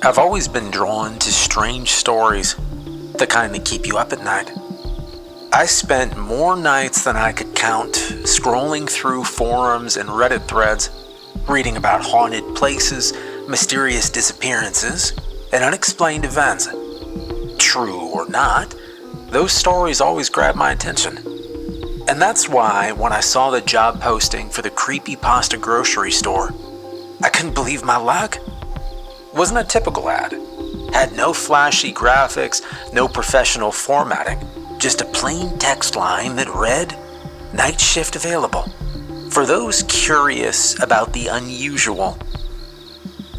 I've always been drawn to strange stories, the kind that keep you up at night. I spent more nights than I could count scrolling through forums and Reddit threads, reading about haunted places, mysterious disappearances, and unexplained events. True or not, those stories always grab my attention. And that's why when I saw the job posting for the Creepypasta grocery store, I couldn't believe my luck. It wasn't a typical ad. Had no flashy graphics, no professional formatting, just a plain text line that read, "Night shift available," for those curious about the unusual.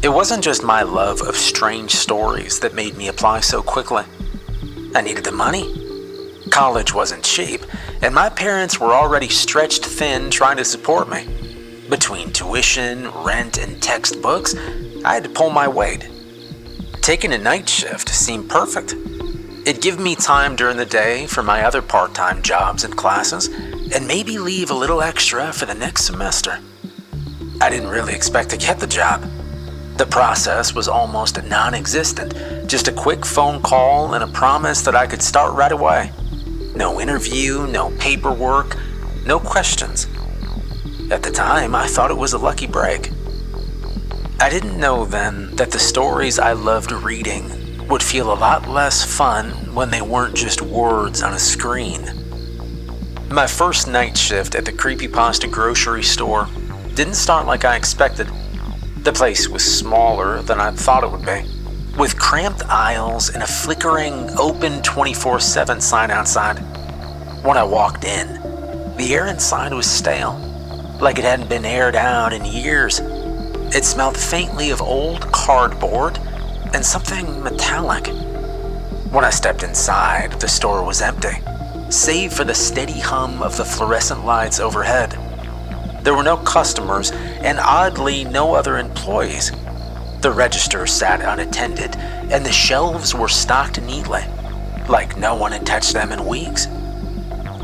It wasn't just my love of strange stories that made me apply so quickly. I needed the money. College wasn't cheap, and my parents were already stretched thin trying to support me. Between tuition, rent, and textbooks, I had to pull my weight. Taking a night shift seemed perfect. It'd give me time during the day for my other part-time jobs and classes, and maybe leave a little extra for the next semester. I didn't really expect to get the job. The process was almost non-existent, just a quick phone call and a promise that I could start right away. No interview, no paperwork, no questions. At the time, I thought it was a lucky break. I didn't know then that the stories I loved reading would feel a lot less fun when they weren't just words on a screen. My first night shift at the Creepypasta grocery store didn't start like I expected. The place was smaller than I thought it would be, with cramped aisles and a flickering open 24/7 sign outside. When I walked in, the air inside was stale, like it hadn't been aired out in years. It smelled faintly of old cardboard and something metallic. When I stepped inside, the store was empty, save for the steady hum of the fluorescent lights overhead. There were no customers and oddly no other employees. The register sat unattended and the shelves were stocked neatly, like no one had touched them in weeks.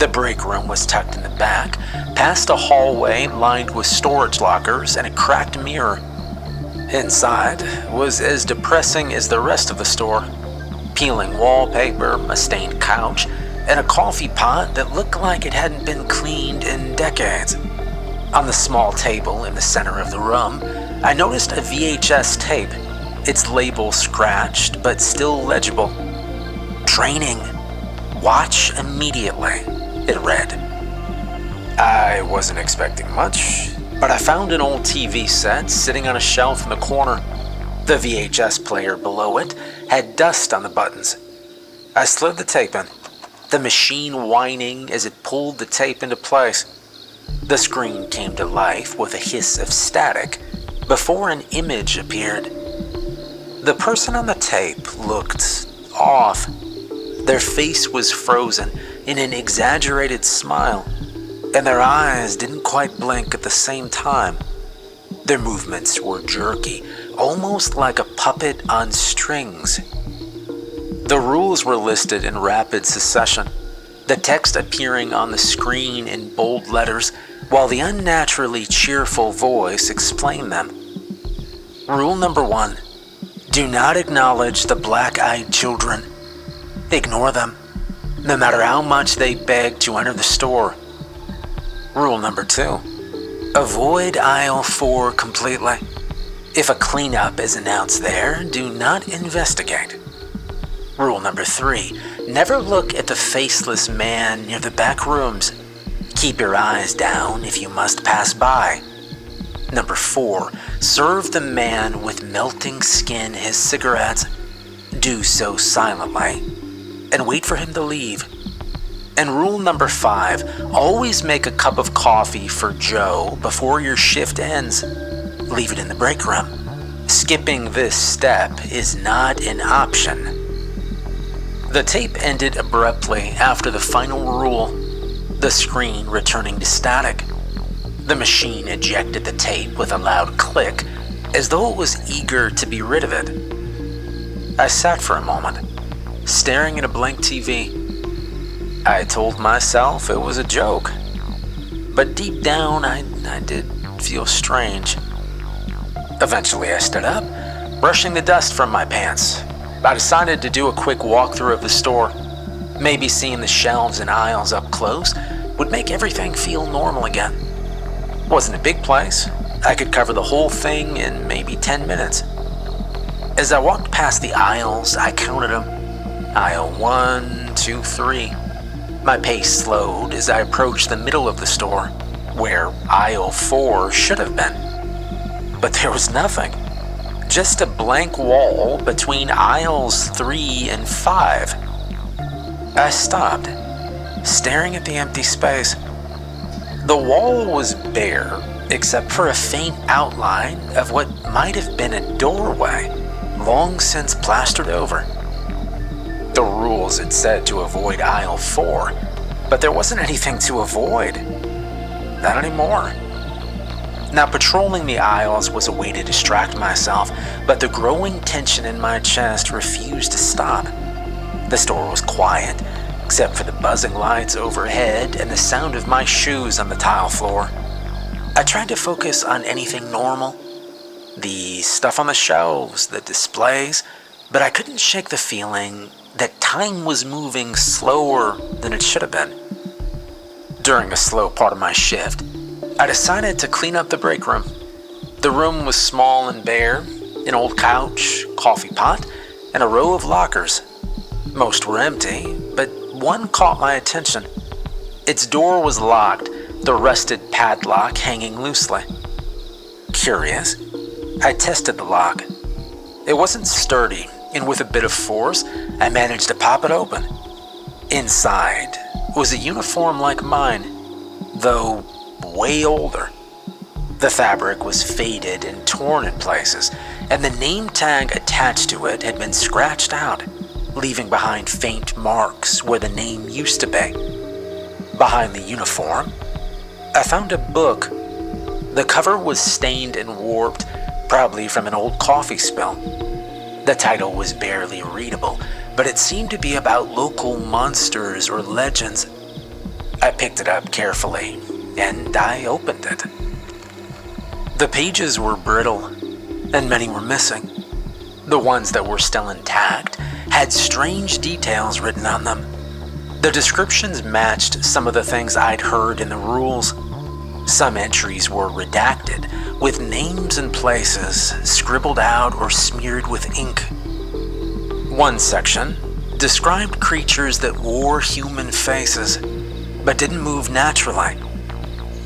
The break room was tucked in the back, past a hallway lined with storage lockers and a cracked mirror. Inside was as depressing as the rest of the store. Peeling wallpaper, a stained couch, and a coffee pot that looked like it hadn't been cleaned in decades. On the small table in the center of the room, I noticed a VHS tape, its label scratched but still legible. "Training. Watch immediately," it read. I wasn't expecting much, but I found an old TV set sitting on a shelf in the corner. The VHS player below it had dust on the buttons. I slid the tape in, the machine whining as it pulled the tape into place. The screen came to life with a hiss of static before an image appeared. The person on the tape looked off. Their face was frozen in an exaggerated smile, and their eyes didn't quite blink at the same time. Their movements were jerky, almost like a puppet on strings. The rules were listed in rapid succession, the text appearing on the screen in bold letters, while the unnaturally cheerful voice explained them. Rule number 1, do not acknowledge the black-eyed children. Ignore them, no matter how much they beg to enter the store. Rule number 2, avoid aisle 4 completely. If a cleanup is announced there, do not investigate. Rule number 3, never look at the faceless man near the back rooms. Keep your eyes down if you must pass by. Number 4, serve the man with melting skin his cigarettes. Do so silently, and wait for him to leave. And rule number 5, always make a cup of coffee for Joe before your shift ends. Leave it in the break room. Skipping this step is not an option. The tape ended abruptly after the final rule, the screen returning to static. The machine ejected the tape with a loud click, as though it was eager to be rid of it. I sat for a moment, staring at a blank TV. I told myself it was a joke, but deep down I did feel strange. Eventually I stood up, Brushing the dust from my pants, I decided to do a quick walkthrough of the store. Maybe seeing the shelves and aisles up close would make everything feel normal again. Wasn't a big place. I could cover the whole thing in maybe 10 minutes. As I walked past the aisles, I counted them. Aisle 1, 2, 3. My pace slowed as I approached the middle of the store, where aisle 4 should have been. But there was nothing. Just a blank wall between aisles 3 and 5. I stopped, staring at the empty space. The wall was bare, except for a faint outline of what might have been a doorway, long since plastered over. The rules had said to avoid aisle 4, but there wasn't anything to avoid. Not anymore. Now, patrolling the aisles was a way to distract myself, but the growing tension in my chest refused to stop. The store was quiet, except for the buzzing lights overhead and the sound of my shoes on the tile floor. I tried to focus on anything normal, the stuff on the shelves, the displays, but I couldn't shake the feeling that time was moving slower than it should have been. During a slow part of my shift, I decided to clean up the break room. The room was small and bare, an old couch, coffee pot, and a row of lockers. Most were empty, but one caught my attention. Its door was locked, the rusted padlock hanging loosely. Curious, I tested the lock. It wasn't sturdy, and with a bit of force, I managed to pop it open. Inside was a uniform like mine, though way older. The fabric was faded and torn in places, and the name tag attached to it had been scratched out, leaving behind faint marks where the name used to be. Behind the uniform, I found a book. The cover was stained and warped, probably from an old coffee spill. The title was barely readable, but it seemed to be about local monsters or legends. I picked it up carefully, and I opened it. The pages were brittle, and many were missing. The ones that were still intact had strange details written on them. The descriptions matched some of the things I'd heard in the rules. Some entries were redacted, with names and places scribbled out or smeared with ink. One section described creatures that wore human faces, but didn't move naturally.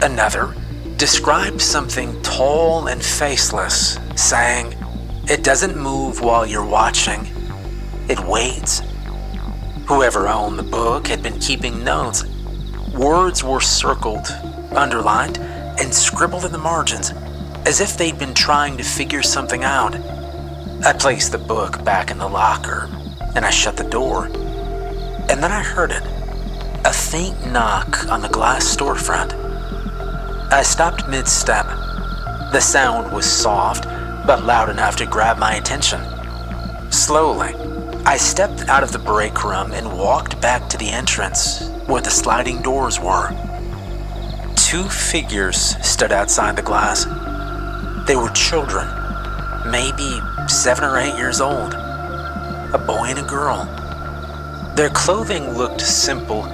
Another described something tall and faceless, saying, "It doesn't move while you're watching. It waits." Whoever owned the book had been keeping notes. Words were circled, underlined, and scribbled in the margins, as if they'd been trying to figure something out. I placed the book back in the locker, and I shut the door. And then I heard it, a faint knock on the glass storefront. I stopped mid-step. The sound was soft, but loud enough to grab my attention. Slowly, I stepped out of the break room and walked back to the entrance where the sliding doors were. Two figures stood outside the glass. They were children, maybe 7 or 8 years old, a boy and a girl. Their clothing looked simple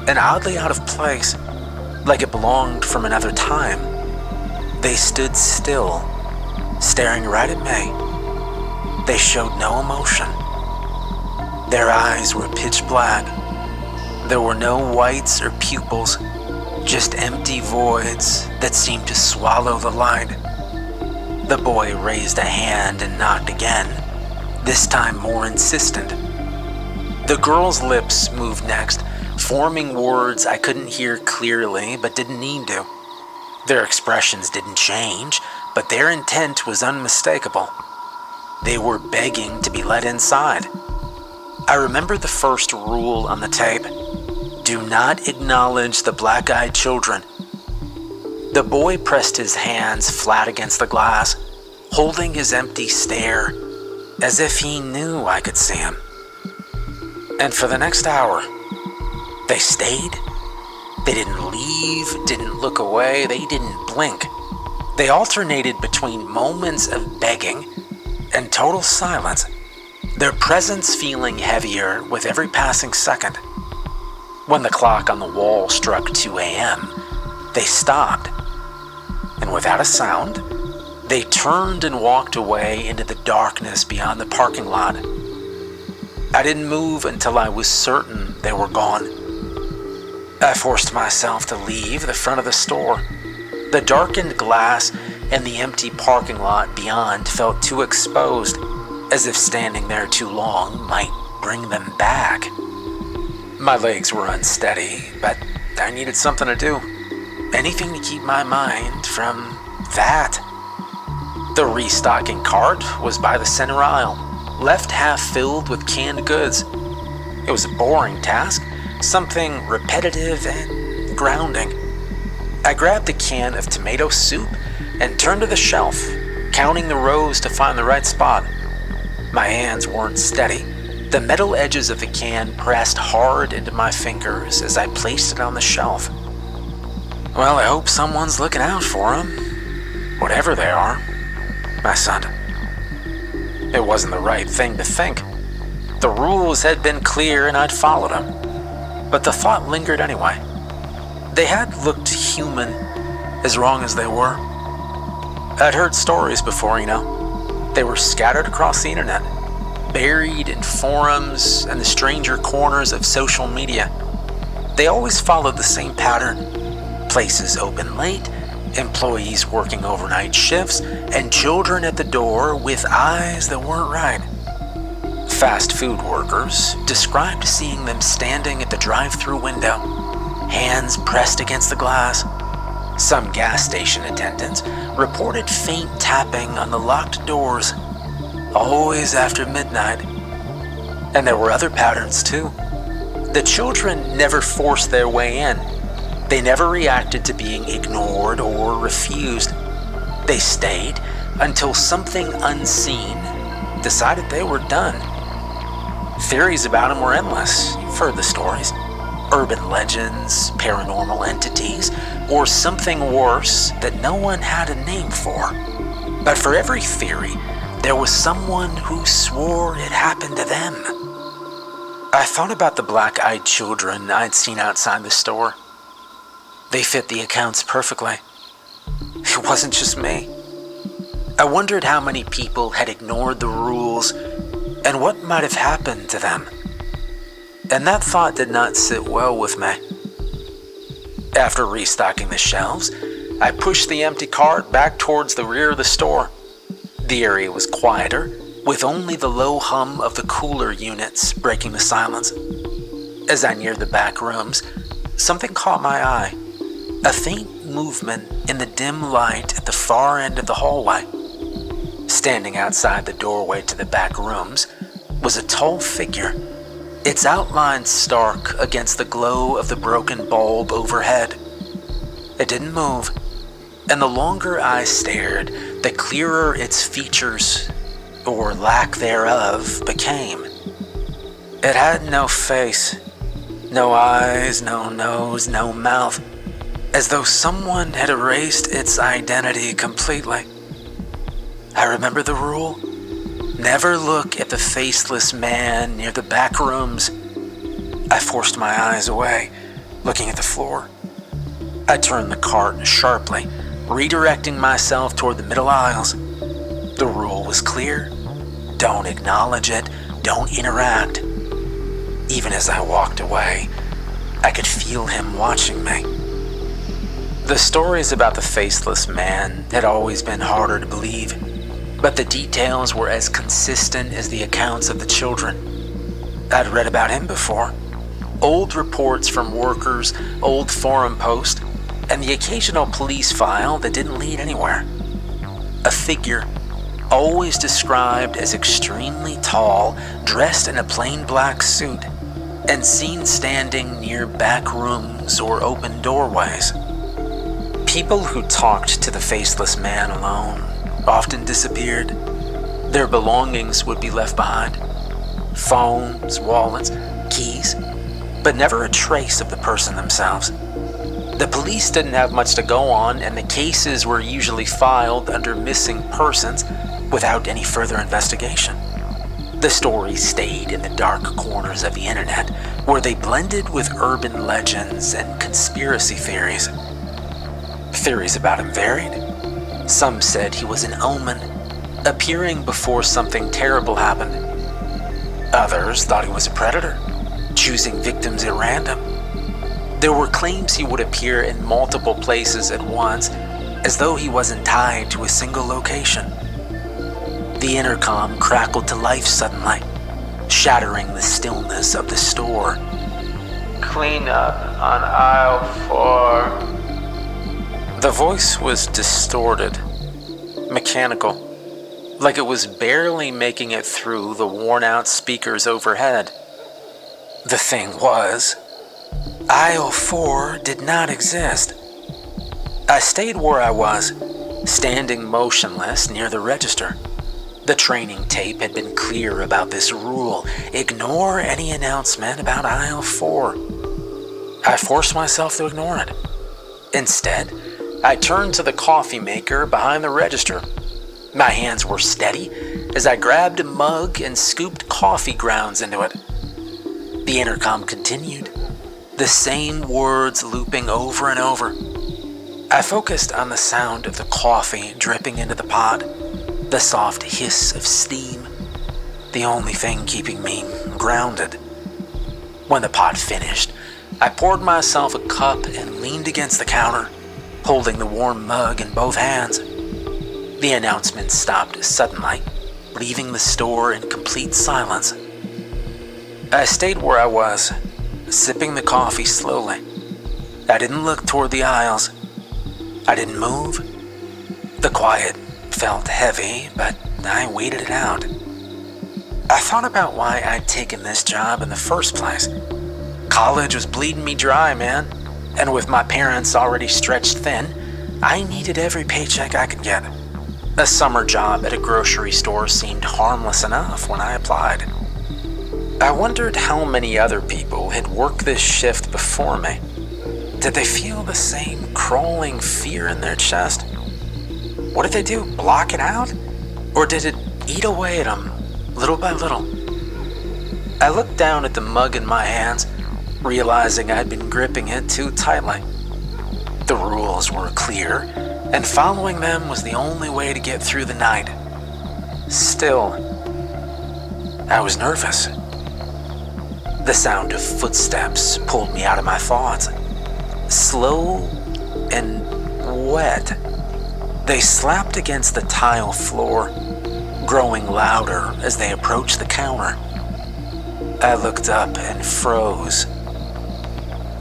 and oddly out of place, like it belonged from another time. They stood still, staring right at me. They showed no emotion. Their eyes were pitch black. There were no whites or pupils, just empty voids that seemed to swallow the light. The boy raised a hand and knocked again, this time more insistent. The girl's lips moved next, forming words I couldn't hear clearly but didn't need to. Their expressions didn't change, but their intent was unmistakable. They were begging to be let inside. I remember the first rule on the tape: do not acknowledge the black-eyed children. The boy pressed his hands flat against the glass, holding his empty stare, as if he knew I could see him. And for the next hour, they stayed. They didn't leave, didn't look away, they didn't blink. They alternated between moments of begging and total silence, their presence feeling heavier with every passing second. When the clock on the wall struck 2 a.m., they stopped, and without a sound, they turned and walked away into the darkness beyond the parking lot. I didn't move until I was certain they were gone. I forced myself to leave the front of the store. The darkened glass and the empty parking lot beyond felt too exposed, as if standing there too long might bring them back. My legs were unsteady, but I needed something to do. Anything to keep my mind from that. The restocking cart was by the center aisle, left half filled with canned goods. It was a boring task, something repetitive and grounding. I grabbed a can of tomato soup and turned to the shelf, counting the rows to find the right spot. My hands weren't steady. The metal edges of the can pressed hard into my fingers as I placed it on the shelf. Well, I hope someone's looking out for them, whatever they are, I said. It wasn't the right thing to think. The rules had been clear and I'd followed them, but the thought lingered anyway. They had looked human, as wrong as they were. I'd heard stories before, you know. They were scattered across the internet, buried in forums and the stranger corners of social media. They always followed the same pattern. Places open late, employees working overnight shifts, and children at the door with eyes that weren't right. Fast food workers described seeing them standing at the drive-thru window, hands pressed against the glass. Some gas station attendants reported faint tapping on the locked doors, always after midnight. And there were other patterns too. The children never forced their way in. They never reacted to being ignored or refused. They stayed until something unseen decided they were done. Theories about them were endless. You've heard the stories. Urban legends, paranormal entities, or something worse that no one had a name for. But for every theory, there was someone who swore it happened to them. I thought about the black-eyed children I'd seen outside the store. They fit the accounts perfectly. It wasn't just me. I wondered how many people had ignored the rules and what might have happened to them. And that thought did not sit well with me. After restocking the shelves, I pushed the empty cart back towards the rear of the store. The area was quieter, with only the low hum of the cooler units breaking the silence. As I neared the back rooms, something caught my eye. A faint movement in the dim light at the far end of the hallway. Standing outside the doorway to the back rooms was a tall figure, its outline stark against the glow of the broken bulb overhead. It didn't move, and the longer I stared, the clearer its features, or lack thereof, became. It had no face, no eyes, no nose, no mouth, as though someone had erased its identity completely. I remember the rule: never look at the faceless man near the back rooms. I forced my eyes away, looking at the floor. I turned the cart sharply, redirecting myself toward the middle aisles. The rule was clear: don't acknowledge it, don't interact. Even as I walked away, I could feel him watching me. The stories about the faceless man had always been harder to believe, but the details were as consistent as the accounts of the children. I'd read about him before. Old reports from workers, old forum posts, and the occasional police file that didn't lead anywhere. A figure, always described as extremely tall, dressed in a plain black suit, and seen standing near back rooms or open doorways. People who talked to the faceless man alone often disappeared. Their belongings would be left behind. Phones, wallets, keys, but never a trace of the person themselves. The police didn't have much to go on, and the cases were usually filed under missing persons, without any further investigation. The stories stayed in the dark corners of the internet, where they blended with urban legends and conspiracy theories. Theories about him varied. Some said he was an omen, appearing before something terrible happened. Others thought he was a predator, choosing victims at random. There were claims he would appear in multiple places at once, as though he wasn't tied to a single location. The intercom crackled to life suddenly, shattering the stillness of the store. Clean up on aisle 4. The voice was distorted, mechanical, like it was barely making it through the worn-out speakers overhead. The thing was, aisle 4 did not exist. I stayed where I was, standing motionless near the register. The training tape had been clear about this rule: ignore any announcement about aisle 4. I forced myself to ignore it. Instead, I turned to the coffee maker behind the register. My hands were steady as I grabbed a mug and scooped coffee grounds into it. The intercom continued, the same words looping over and over. I focused on the sound of the coffee dripping into the pot, the soft hiss of steam, the only thing keeping me grounded. When the pot finished, I poured myself a cup and leaned against the counter, holding the warm mug in both hands. The announcement stopped suddenly, leaving the store in complete silence. I stayed where I was, sipping the coffee slowly. I didn't look toward the aisles. I didn't move. The quiet felt heavy, but I waited it out. I thought about why I'd taken this job in the first place. College was bleeding me dry, man, and with my parents already stretched thin, I needed every paycheck I could get. A summer job at a grocery store seemed harmless enough when I applied. I wondered how many other people had worked this shift before me. Did they feel the same crawling fear in their chest? What did they do, block it out? Or did it eat away at them, little by little? I looked down at the mug in my hands, realizing I'd been gripping it too tightly. The rules were clear, and following them was the only way to get through the night. Still, I was nervous. The sound of footsteps pulled me out of my thoughts. Slow and wet. They slapped against the tile floor, growing louder as they approached the counter. I looked up and froze.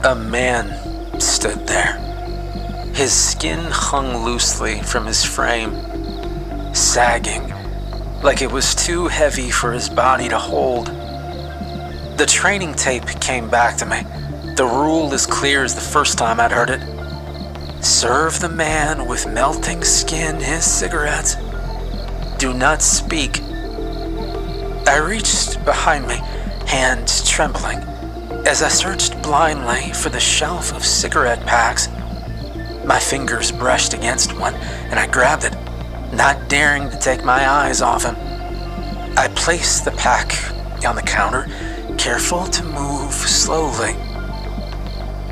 A man stood there. His skin hung loosely from his frame, sagging, like it was too heavy for his body to hold. The training tape came back to me, the rule as clear as the first time I'd heard it. Serve the man with melting skin his cigarettes. Do not speak. I reached behind me, hand trembling, as I searched blindly for the shelf of cigarette packs. My fingers brushed against one, and I grabbed it, not daring to take my eyes off him. I placed the pack on the counter, careful to move slowly.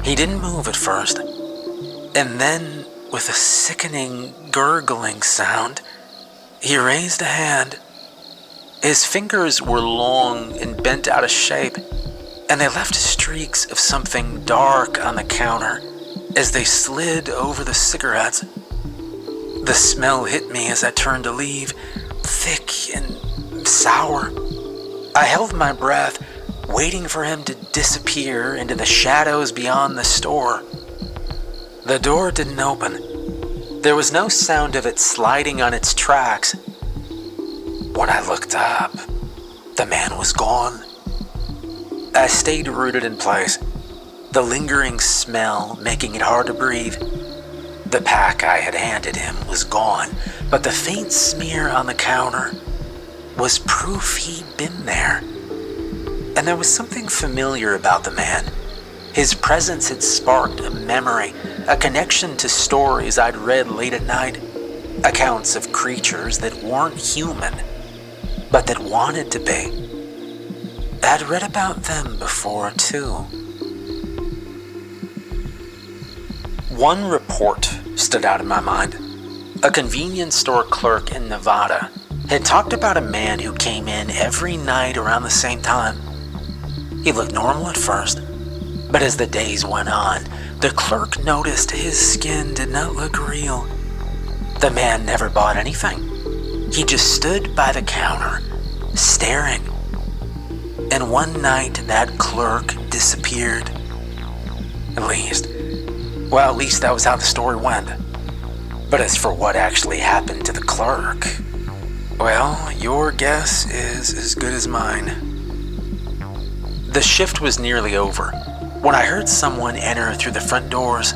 He didn't move at first, and then, with a sickening, gurgling sound, he raised a hand. His fingers were long and bent out of shape, and they left streaks of something dark on the counter as they slid over the cigarettes. The smell hit me as I turned to leave, thick and sour. I held my breath, waiting for him to disappear into the shadows beyond the store. The door didn't open. There was no sound of it sliding on its tracks. When I looked up, the man was gone. I stayed rooted in place, the lingering smell making it hard to breathe. The pack I had handed him was gone, but the faint smear on the counter was proof he'd been there. And there was something familiar about the man. His presence had sparked a memory, a connection to stories I'd read late at night. Accounts of creatures that weren't human, but that wanted to be. I'd read about them before, too. One report stood out in my mind. A convenience store clerk in Nevada had talked about a man who came in every night around the same time. He looked normal at first, but as the days went on, the clerk noticed his skin did not look real. The man never bought anything. He just stood by the counter, staring. And one night, that clerk disappeared. At least that was how the story went. But as for what actually happened to the clerk, well, your guess is as good as mine. The shift was nearly over when I heard someone enter through the front doors.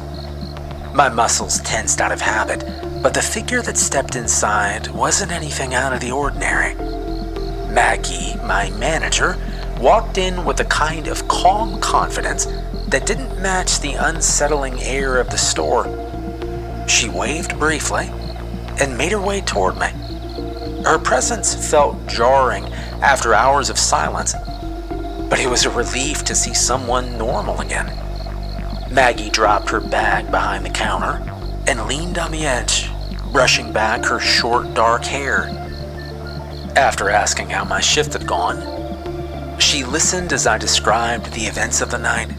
My muscles tensed out of habit, but the figure that stepped inside wasn't anything out of the ordinary. Maggie, my manager, walked in with a kind of calm confidence that didn't match the unsettling air of the store. She waved briefly and made her way toward me. Her presence felt jarring after hours of silence, but it was a relief to see someone normal again. Maggie dropped her bag behind the counter and leaned on the edge, brushing back her short, dark hair. After asking how my shift had gone, she listened as I described the events of the night.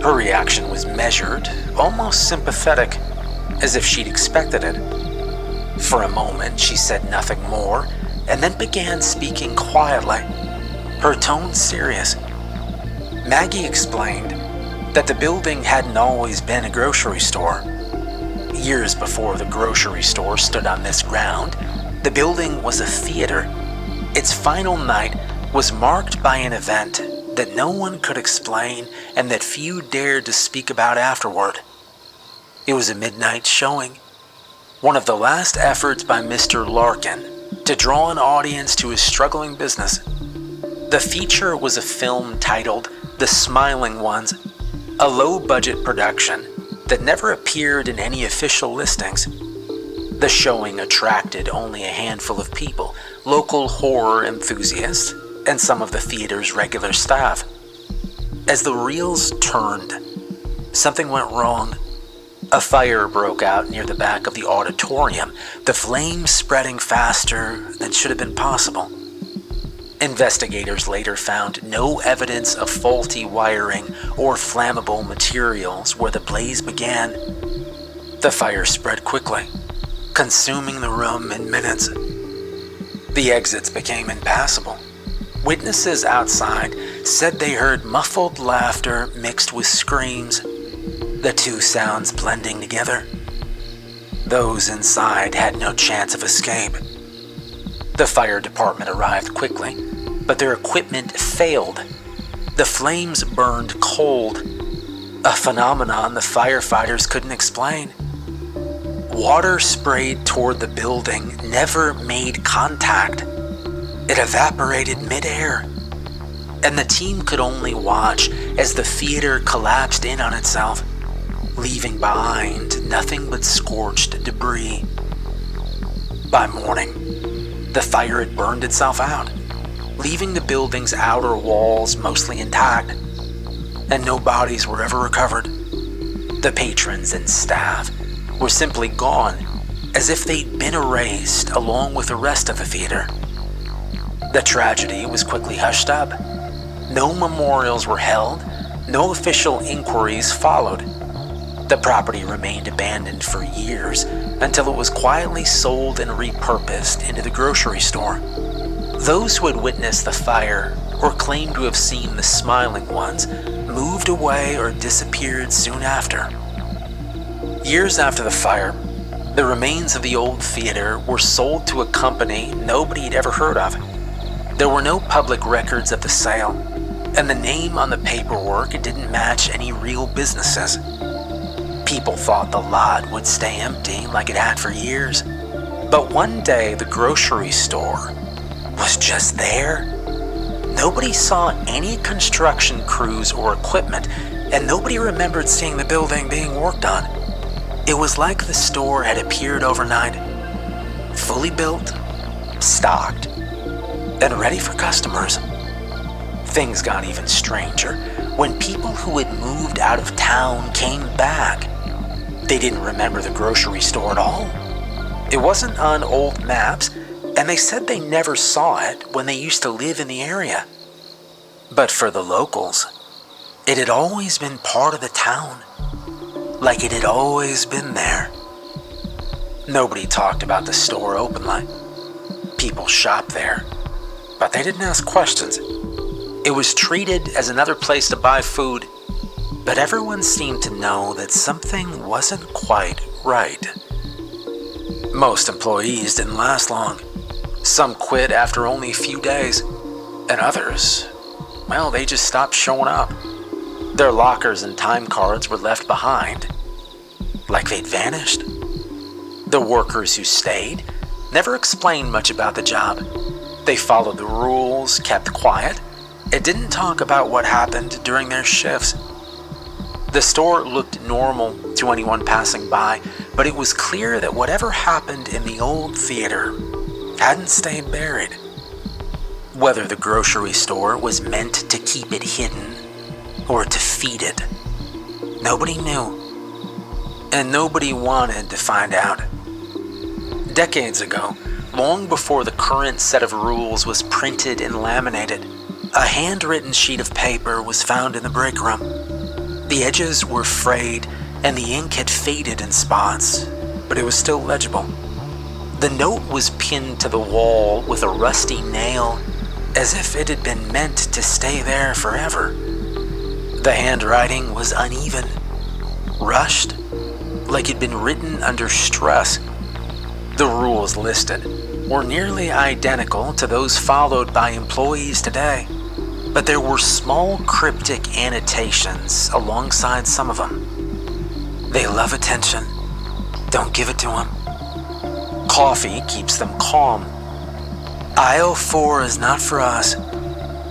Her reaction was measured, almost sympathetic, as if she'd expected it. For a moment, she said nothing more, and then began speaking quietly, her tone serious. Maggie explained that the building hadn't always been a grocery store. Years before the grocery store stood on this ground, the building was a theater. Its final night was marked by an event that no one could explain and that few dared to speak about afterward. It was a midnight showing, one of the last efforts by Mr. Larkin to draw an audience to his struggling business. The feature was a film titled The Smiling Ones, a low-budget production that never appeared in any official listings. The showing attracted only a handful of people, local horror enthusiasts, and some of the theater's regular staff. As the reels turned, something went wrong. A fire broke out near the back of the auditorium, the flames spreading faster than should have been possible. Investigators later found no evidence of faulty wiring or flammable materials where the blaze began. The fire spread quickly, consuming the room in minutes. The exits became impassable. Witnesses outside said they heard muffled laughter mixed with screams, the two sounds blending together. Those inside had no chance of escape. The fire department arrived quickly, but their equipment failed. The flames burned cold, a phenomenon the firefighters couldn't explain. Water sprayed toward the building never made contact. It evaporated midair, and the team could only watch as the theater collapsed in on itself, leaving behind nothing but scorched debris. By morning, the fire had burned itself out, leaving the building's outer walls mostly intact, and no bodies were ever recovered. The patrons and staff were simply gone, as if they'd been erased along with the rest of the theater. The tragedy was quickly hushed up. No memorials were held, no official inquiries followed. The property remained abandoned for years until it was quietly sold and repurposed into the grocery store. Those who had witnessed the fire or claimed to have seen the smiling ones moved away or disappeared soon after. Years after the fire, the remains of the old theater were sold to a company nobody had ever heard of. There were no public records of the sale, and the name on the paperwork didn't match any real businesses. People thought the lot would stay empty like it had for years. But one day, the grocery store was just there. Nobody saw any construction crews or equipment, and nobody remembered seeing the building being worked on. It was like the store had appeared overnight, fully built, stocked, and ready for customers. Things got even stranger when people who had moved out of town came back. They didn't remember the grocery store at all. It wasn't on old maps, and they said they never saw it when they used to live in the area. But for the locals, it had always been part of the town, like it had always been there. Nobody talked about the store openly. People shopped there, but they didn't ask questions. It was treated as another place to buy food, but everyone seemed to know that something wasn't quite right. Most employees didn't last long. Some quit after only a few days, and others, well, they just stopped showing up. Their lockers and time cards were left behind, like they'd vanished. The workers who stayed never explained much about the job. They followed the rules, kept quiet, and didn't talk about what happened during their shifts. The store looked normal to anyone passing by, but it was clear that whatever happened in the old theater hadn't stayed buried. Whether the grocery store was meant to keep it hidden or to feed it, nobody knew, and nobody wanted to find out. Decades ago, long before the current set of rules was printed and laminated, a handwritten sheet of paper was found in the break room. The edges were frayed and the ink had faded in spots, but it was still legible. The note was pinned to the wall with a rusty nail, as if it had been meant to stay there forever. The handwriting was uneven, rushed, like it'd been written under stress. The rules listed were nearly identical to those followed by employees today, but there were small cryptic annotations alongside some of them. They love attention. Don't give it to them. Coffee keeps them calm. Aisle 4 is not for us.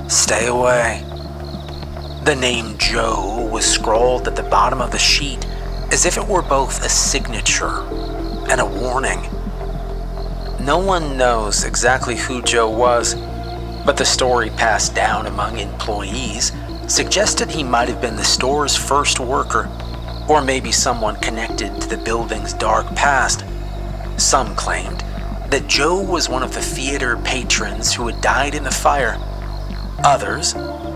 Stay away. The name Joe was scrawled at the bottom of the sheet as if it were both a signature and a warning. No one knows exactly who Joe was, but the story passed down among employees suggested he might have been the store's first worker, or maybe someone connected to the building's dark past. Some claimed that Joe was one of the theater patrons who had died in the fire. Others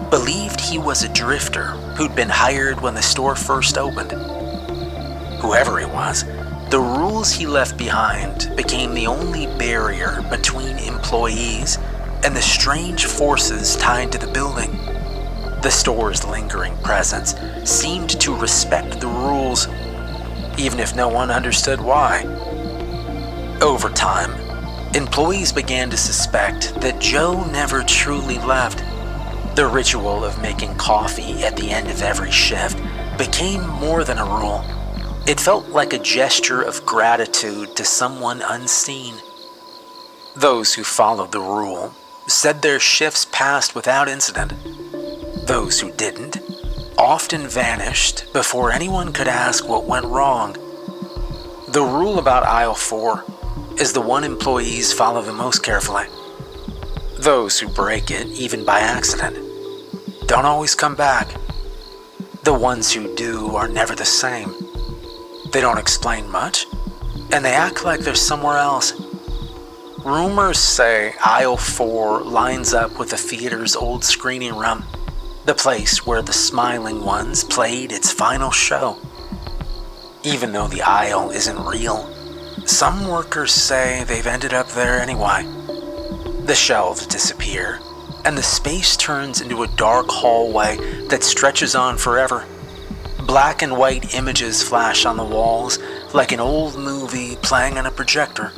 believed he was a drifter who'd been hired when the store first opened. Whoever he was, the rules he left behind became the only barrier between employees and the strange forces tied to the building. The store's lingering presence seemed to respect the rules, even if no one understood why. Over time, employees began to suspect that Joe never truly left. The ritual of making coffee at the end of every shift became more than a rule. It felt like a gesture of gratitude to someone unseen. Those who followed the rule said their shifts passed without incident. Those who didn't often vanished before anyone could ask what went wrong. The rule about aisle 4 is the one employees follow the most carefully. Those who break it, even by accident, don't always come back. The ones who do are never the same. They don't explain much, and they act like they're somewhere else. Rumors say aisle 4 lines up with the theater's old screening room, the place where The Smiling Ones played its final show. Even though the aisle isn't real, some workers say they've ended up there anyway. The shelves disappear, and the space turns into a dark hallway that stretches on forever. Black and white images flash on the walls like an old movie playing on a projector.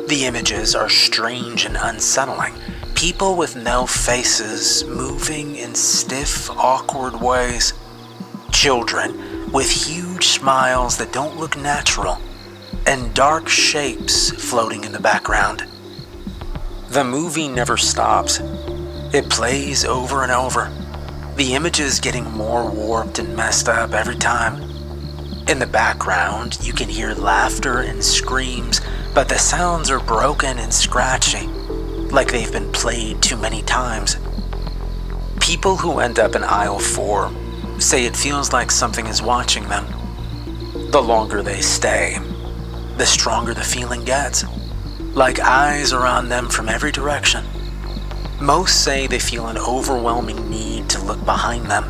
The images are strange and unsettling. People with no faces moving in stiff, awkward ways. Children with huge smiles that don't look natural, and dark shapes floating in the background. The movie never stops. It plays over and over, the images getting more warped and messed up every time. In the background, you can hear laughter and screams, but the sounds are broken and scratchy, like they've been played too many times. People who end up in aisle 4 say it feels like something is watching them. The longer they stay, the stronger the feeling gets, like eyes are on them from every direction. Most say they feel an overwhelming need to look behind them.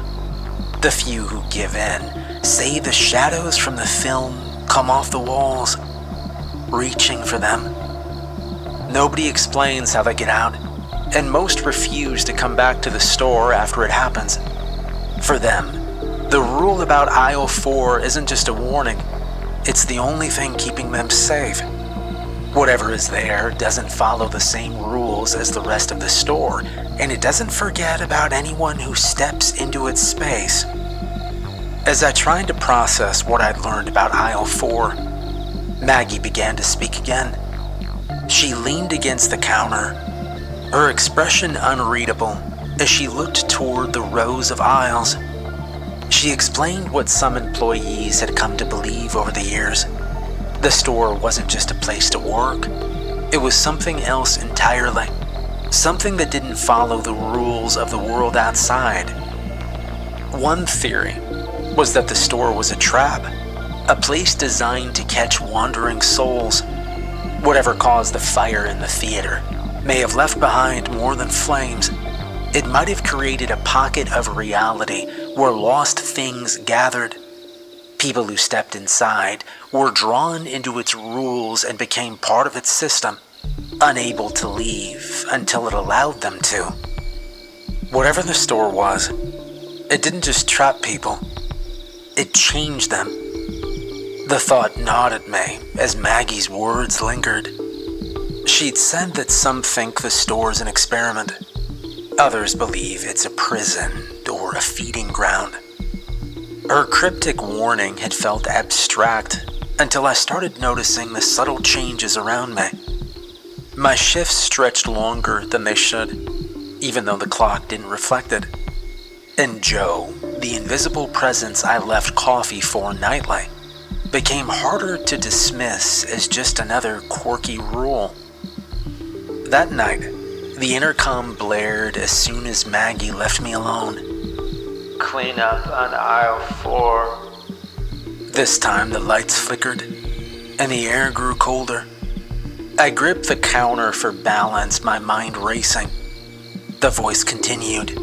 The few who give in say the shadows from the film come off the walls, reaching for them. Nobody explains how they get out, and most refuse to come back to the store after it happens. For them, the rule about aisle 4 isn't just a warning, it's the only thing keeping them safe. Whatever is there doesn't follow the same rules as the rest of the store, and it doesn't forget about anyone who steps into its space. As I tried to process what I'd learned about aisle 4, Maggie began to speak again. She leaned against the counter, her expression unreadable as she looked toward the rows of aisles. She explained what some employees had come to believe over the years. The store wasn't just a place to work. It was something else entirely. Something that didn't follow the rules of the world outside. One theory was that the store was a trap, a place designed to catch wandering souls. Whatever caused the fire in the theater may have left behind more than flames. It might have created a pocket of reality where lost things gathered. People who stepped inside were drawn into its rules and became part of its system, unable to leave until it allowed them to. Whatever the store was, it didn't just trap people, it changed them. The thought gnawed at me as Maggie's words lingered. She'd said that some think the store's an experiment. Others believe it's a prison or a feeding ground. Her cryptic warning had felt abstract until I started noticing the subtle changes around me. My shifts stretched longer than they should, even though the clock didn't reflect it. And Joe, the invisible presence I left coffee for nightly, became harder to dismiss as just another quirky rule. That night, the intercom blared as soon as Maggie left me alone. Clean up on aisle 4. This time the lights flickered, and the air grew colder. I gripped the counter for balance, my mind racing. The voice continued.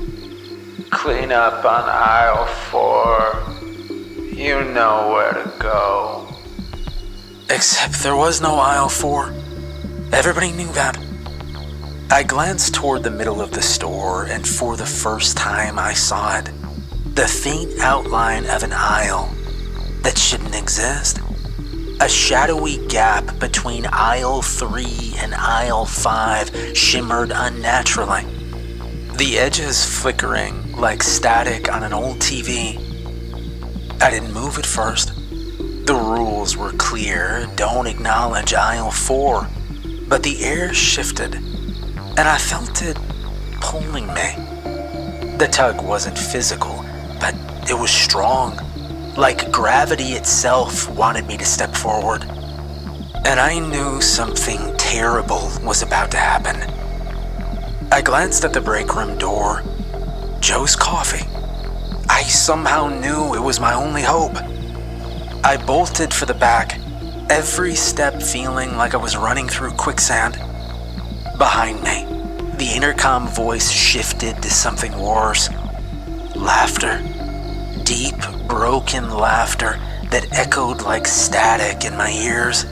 Clean up on aisle 4. You know where to go. Except there was no aisle 4. Everybody knew that. I glanced toward the middle of the store, and for the first time I saw it. The faint outline of an aisle that shouldn't exist. A shadowy gap between aisle 3 and aisle 5 shimmered unnaturally. The edges flickering like static on an old TV. I didn't move at first. The rules were clear, don't acknowledge aisle 4. But the air shifted, and I felt it pulling me. The tug wasn't physical, but it was strong, like gravity itself wanted me to step forward. And I knew something terrible was about to happen. I glanced at the break room door. Joe's coffee. I somehow knew it was my only hope. I bolted for the back, every step feeling like I was running through quicksand. Behind me, the intercom voice shifted to something worse. Laughter. Deep, broken laughter that echoed like static in my ears.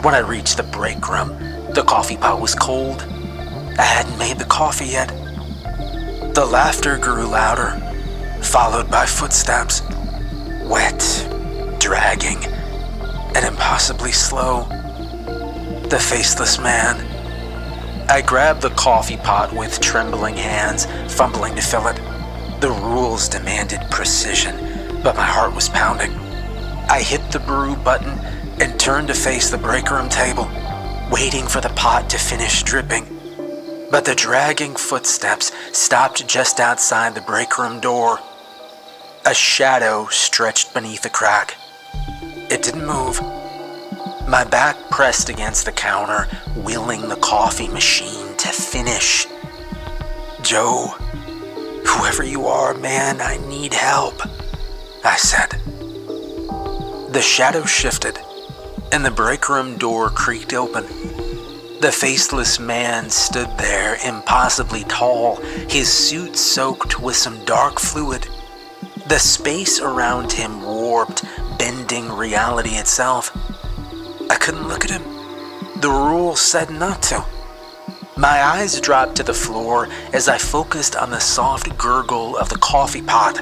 When I reached the break room, the coffee pot was cold. I hadn't made the coffee yet. The laughter grew louder, followed by footsteps. Wet, dragging, and impossibly slow. The faceless man. I grabbed the coffee pot with trembling hands, fumbling to fill it. The rules demanded precision, but my heart was pounding. I hit the brew button and turned to face the break room table, waiting for the pot to finish dripping. But the dragging footsteps stopped just outside the break room door. A shadow stretched beneath the crack. It didn't move. my back pressed against the counter, willing the coffee machine to finish. "Joe, whoever you are, man, I need help," I said. The shadow shifted, and the break room door creaked open. The faceless man stood there, impossibly tall, his suit soaked with some dark fluid. The space around him warped, bending reality itself. I couldn't look at him. The rules said not to. My eyes dropped to the floor as I focused on the soft gurgle of the coffee pot.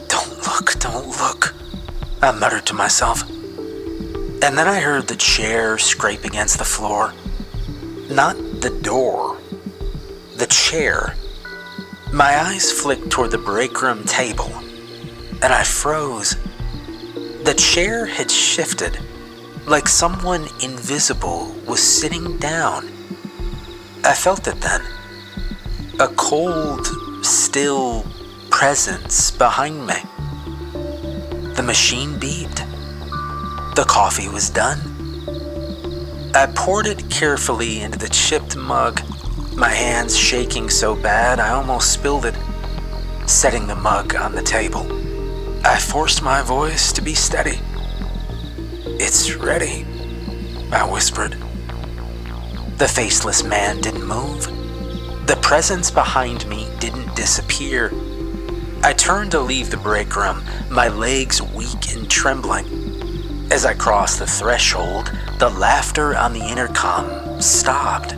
Don't look, I muttered to myself. And then I heard the chair scrape against the floor. Not the door, the chair. My eyes flicked toward the break room table, and I froze. The chair had shifted, like someone invisible was sitting down. I felt it then. A cold, still presence behind me. The machine beeped. The coffee was done. I poured it carefully into the chipped mug, my hands shaking so bad I almost spilled it. Setting the mug on the table, I forced my voice to be steady. "It's ready," I whispered. The faceless man didn't move. The presence behind me didn't disappear. I turned to leave the break room, my legs weak and trembling. As I crossed the threshold, the laughter on the intercom stopped.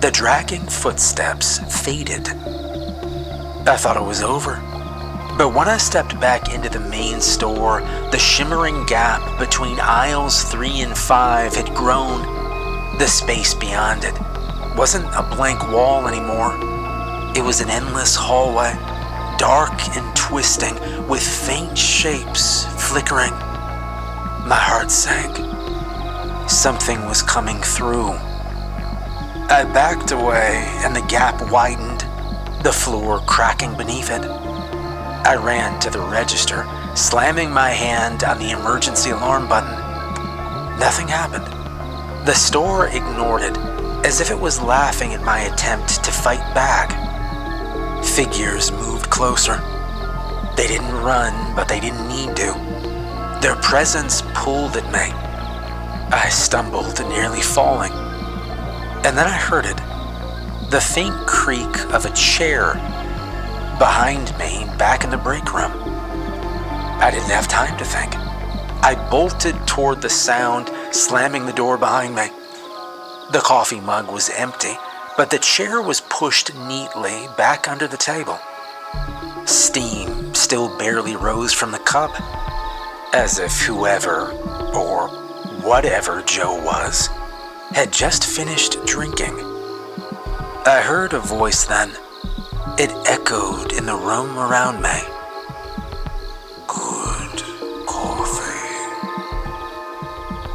The dragging footsteps faded. I thought it was over. But when I stepped back into the main store, the shimmering gap between aisles 3 and 5 had grown. The space beyond it wasn't a blank wall anymore. It was an endless hallway, dark and twisting, with faint shapes flickering. My heart sank. Something was coming through. I backed away and the gap widened, the floor cracking beneath it. I ran to the register, slamming my hand on the emergency alarm button. Nothing happened. The store ignored it, as if it was laughing at my attempt to fight back. Figures moved closer. They didn't run, but they didn't need to. Their presence pulled at me. I stumbled, nearly falling. And then I heard it. The faint creak of a chair behind me, back in the break room. I didn't have time to think. I bolted toward the sound, slamming the door behind me. The coffee mug was empty, but the chair was pushed neatly back under the table. Steam still barely rose from the cup, as if whoever, or whatever Joe was, had just finished drinking. I heard a voice then. It echoed in the room around me. "Good coffee."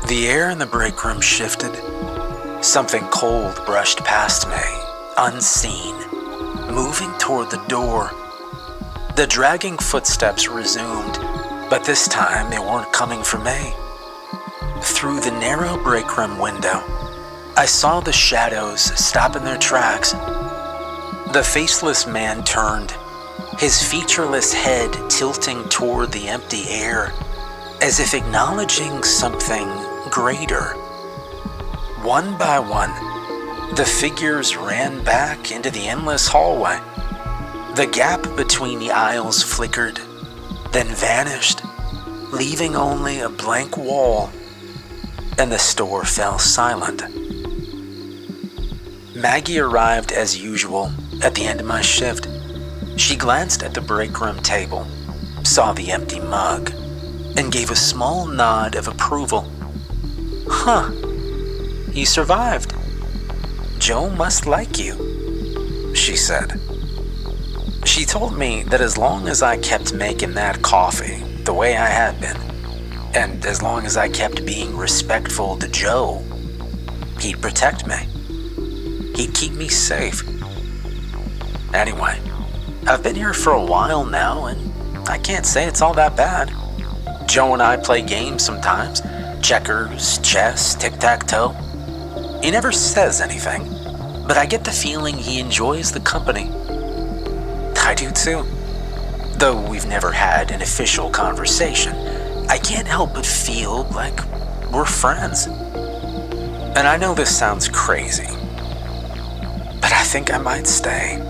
The air in the break room shifted. Something cold brushed past me, unseen, moving toward the door. The dragging footsteps resumed, but this time they weren't coming for me. Through the narrow break room window, I saw the shadows stop in their tracks. The faceless man turned, his featureless head tilting toward the empty air, as if acknowledging something greater. One by one, the figures ran back into the endless hallway. The gap between the aisles flickered, then vanished, leaving only a blank wall, and the store fell silent. Maggie arrived as usual at the end of my shift. She glanced at the break room table, saw the empty mug, and gave a small nod of approval. "Huh, you survived. Joe must like you," she said. She told me that as long as I kept making that coffee the way I had been, and as long as I kept being respectful to Joe, he'd protect me. He'd keep me safe. Anyway, I've been here for a while now, and I can't say it's all that bad. Joe and I play games sometimes, checkers, chess, tic-tac-toe. He never says anything, but I get the feeling he enjoys the company. I do too. Though we've never had an official conversation, I can't help but feel like we're friends. And I know this sounds crazy, but I think I might stay.